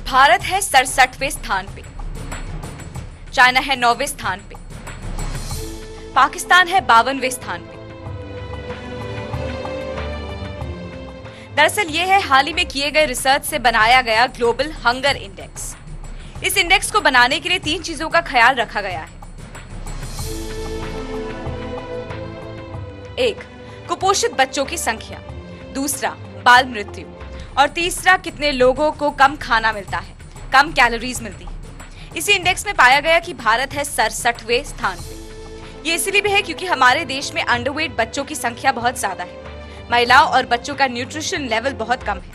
भारत है 67वें स्थान पे, चाइना है 9वें स्थान पे, पाकिस्तान है 52वें स्थान पे। दरअसल ये है हाल ही में किए गए रिसर्च से बनाया गया ग्लोबल हंगर इंडेक्स। इस इंडेक्स को बनाने के लिए 3 चीजों का ख्याल रखा गया है। 1. कुपोषित बच्चों की संख्या, दूसरा बाल मृत्यु और तीसरा कितने लोगों को कम खाना मिलता है, कम कैलोरीज मिलती है। इसी इंडेक्स में पाया गया कि भारत है 67वें स्थान पे। ये इसलिए भी है क्योंकि हमारे देश में अंडरवेट बच्चों की संख्या बहुत ज्यादा है। महिलाओं और बच्चों का न्यूट्रिशन लेवल बहुत कम है।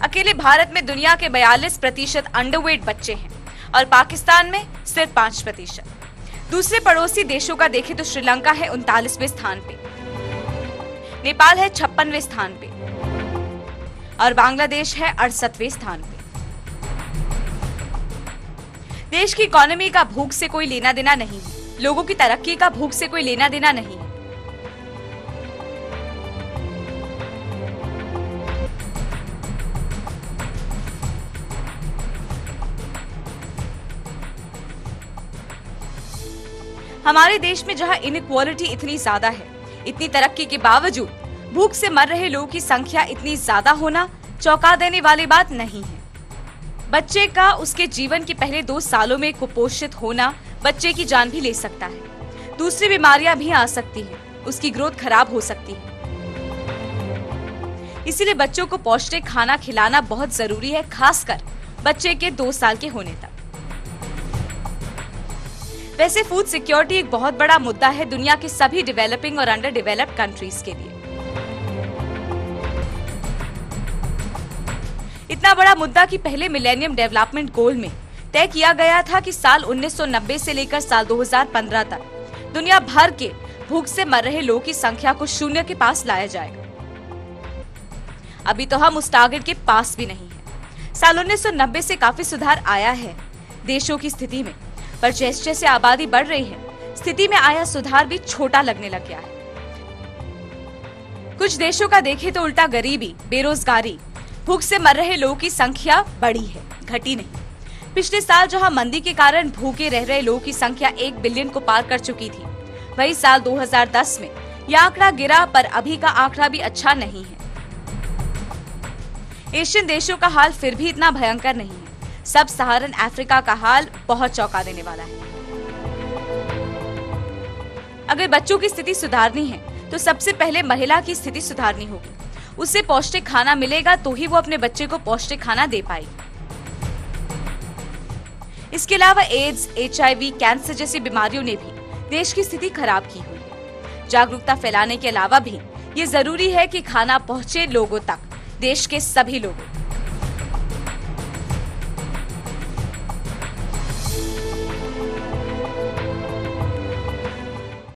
अकेले भारत में दुनिया के 42% अंडरवेट बच्चे हैं और पाकिस्तान में सिर्फ 5%। दूसरे पड़ोसी देशों का देखें तो श्रीलंका है 39वें स्थान पे, नेपाल है 56वें स्थान पे और बांग्लादेश है 68वें स्थान पे। देश की इकोनॉमी का भूख से कोई लेना देना नहीं है, लोगों की तरक्की का भूख से कोई लेना देना नहीं है। हमारे देश में जहां इनइक्वालिटी इतनी ज्यादा है, इतनी तरक्की के बावजूद भूख से मर रहे लोगों की संख्या इतनी ज्यादा होना चौंका देने वाली बात नहीं है। बच्चे का उसके जीवन के पहले 2 सालों में कुपोषित होना बच्चे की जान भी ले सकता है। दूसरी बीमारियां भी आ सकती हैं, उसकी ग्रोथ खराब हो सकती है। इसीलिए बच्चों को पौष्टिक खाना खिलाना बहुत जरूरी है, खासकर बच्चे के 2 साल के होने तक। वैसे फूड सिक्योरिटी एक बहुत बड़ा मुद्दा है दुनिया के सभी डेवलपिंग और अंडर डेवलप्ड कंट्रीज के लिए। इतना बड़ा मुद्दा कि पहले मिलेनियम डेवलपमेंट गोल में तय किया गया था कि साल 1990 से लेकर साल 2015 तक दुनिया भर के भूख से मर रहे लोगों की संख्या को 0 के पास लाया जाएगा। अभी तो हम उस टारगेट के पास भी नहीं है। साल 1990 से काफी सुधार आया है देशों की स्थिति में, पर जैसे जैसे आबादी बढ़ रही है, स्थिति में आया सुधार भी छोटा लगने लग गया है। कुछ देशों का देखें तो उल्टा गरीबी, बेरोजगारी, भूख से मर रहे लोगों की संख्या बढ़ी है, घटी नहीं। पिछले साल जहां मंदी के कारण भूखे रह रहे लोगों की संख्या 1 बिलियन को पार कर चुकी थी, वही साल 2010 में यह आंकड़ा गिरा, पर अभी का आंकड़ा भी अच्छा नहीं है। एशियन देशों का हाल फिर भी इतना भयंकर नहीं है। सब सहारन अफ्रीका का हाल बहुत चौंका देने वाला है। अगर बच्चों की स्थिति सुधारनी है तो सबसे पहले महिला की स्थिति सुधारनी होगी। उसे पौष्टिक खाना मिलेगा तो ही वो अपने बच्चे को पौष्टिक खाना दे पाएगी। इसके अलावा एड्स, HIV, कैंसर जैसी बीमारियों ने भी देश की स्थिति खराब की हुई है। जागरूकता फैलाने के अलावा भी ये जरूरी है कि खाना पहुंचे लोगों तक, देश के सभी लोगों